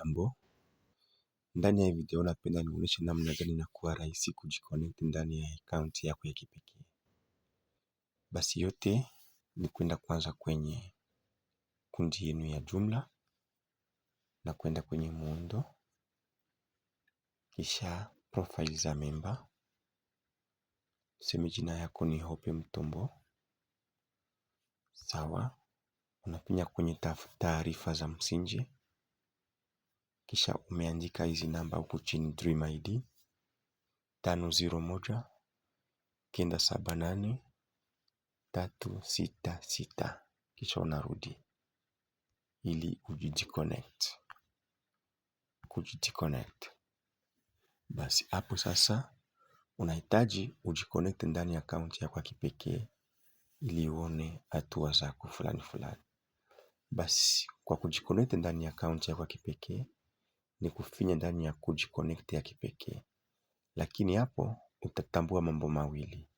Jambo, ndani ya video napenda nionyeshe namna gani inakuwa rahisi kujiconnect ndani ya account yako ya kipekee. Basi yote ni kwenda kwanza kwenye kundi yenu ya jumla na kwenda kwenye muundo, kisha profile za member. Tuseme jina yako ni Hope Mtombo. Sawa, unapinya kwenye taarifa za msingi, kisha umeandika hizi namba huku chini: Dream ID 501-978-366, kisha unarudi ili kujiconnect. Basi hapo sasa unahitaji ujiconnect ndani ya account yako ya kipekee ili uone hatua zako fulani. Basi kwa kujiconnect ndani ya account yako ya kipekee ni kufinya ndani ya kujiconnect ya kipekee, lakini hapo utatambua mambo mawili.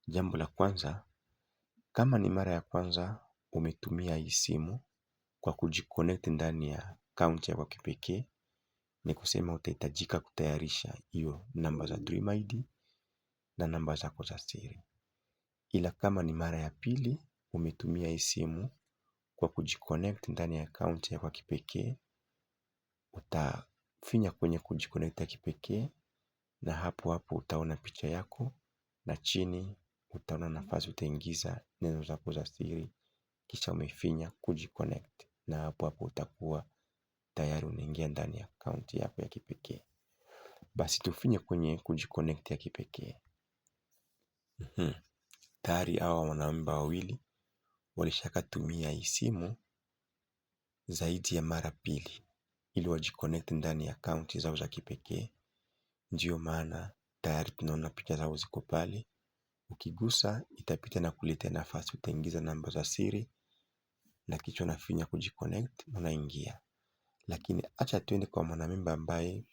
Jambo la kwanza, kama ni mara ya kwanza umetumia hii simu kwa kujiconnect ndani ya account yako ya kipekee, ni kusema utahitajika kutayarisha hiyo namba za Dream ID na namba zako za siri. Ila kama ni mara ya pili umetumia hii simu kwa kujiconnect ndani ya account yako ya kipekee, utafinya kwenye kujiconnect ya kipekee, na hapo utaona picha yako na chini utaona nafasi utaingiza neno zako za siri, kisha umefinya kujiconnect, na hapo utakuwa tayari unaingia ndani ya account yako ya kipekee. Basi tufinye kwenye kujiconnect ya kipekee. Tayari hawa wanamemba wawili walishakatumia hii simu zaidi ya mara pili ili wajiconnect ndani ya account zao za kipekee. Ndio maana tayari tunaona picha zao ziko pale. Ukigusa itapita na kuleta nafasi utaingiza namba za siri, na kisha unafinya kujiconnect unaingia. Lakini acha tuende kwa mwanamemba ambaye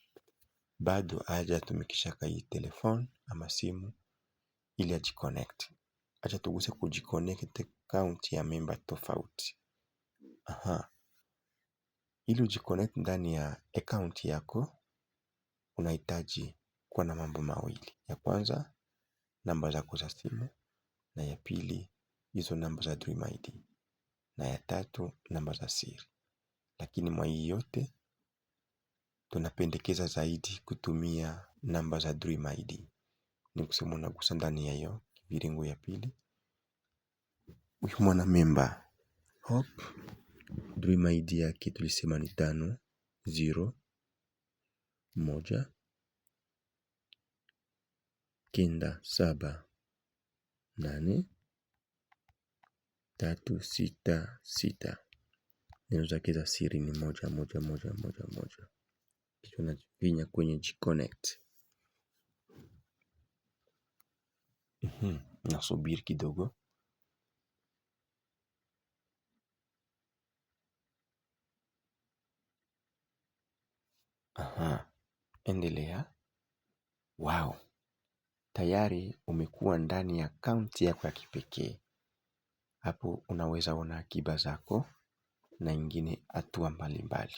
bado hajatumikisha hii telefone ama simu ili ajiconnect. Acha tuguse kujiconnect account ya member tofauti. Ili ujiconnect ndani ya account yako unahitaji kuwa na mambo mawili. Ya kwanza, namba zako za simu, na ya pili hizo namba za Dream ID, na ya tatu namba za siri. Lakini mwa hii yote tunapendekeza zaidi kutumia namba za Dream ID. Ni kusema unagusa ndani ya hiyo kiviringo ya pili. Huyu mwana member Hope, Dream ID yake tulisema ni 501-978-366. Neno zake za siri ni 1111. Kisha unafinya kwenye G-Connect. Nasubiri kidogo. Endelea. Wow, tayari umekuwa ndani ya account yako ya kipekee. Hapo unaweza ona akiba zako na ingine hatua mbalimbali.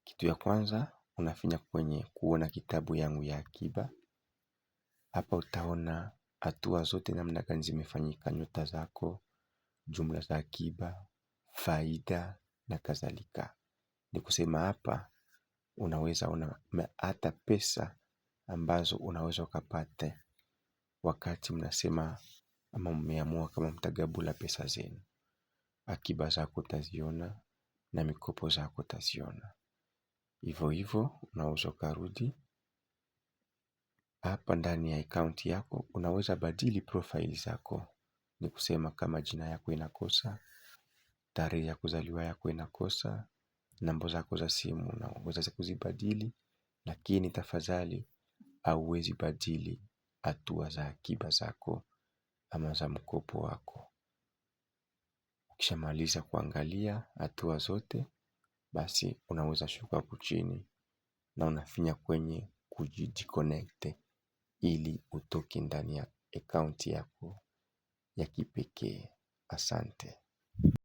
Kitu ya kwanza unafinya kwenye kuona kitabu yangu ya akiba. Hapa utaona hatua zote namna gani zimefanyika, nyota zako, jumla za akiba, faida na kadhalika. Ni kusema hapa unaweza ona hata pesa ambazo unaweza ukapata wakati mnasema ama mmeamua kama mtagabula pesa zenu. Akiba zako utaziona na mikopo zako utaziona. Hivyo unaweza ukarudi hapa ndani ya account yako. Unaweza badili profile zako. Ni kusema kama jina yako inakosa, tarehe ya kuzaliwa yako inakosa, namba zako za simu unaweza kuzibadili, lakini tafadhali hauwezi badili hatua za akiba zako ama za mkopo wako. Ukishamaliza kuangalia hatua zote, basi unaweza shuka hapo chini na unafinya kwenye kujiconnect ili utoke ndani ya account yako ya kipekee. Asante.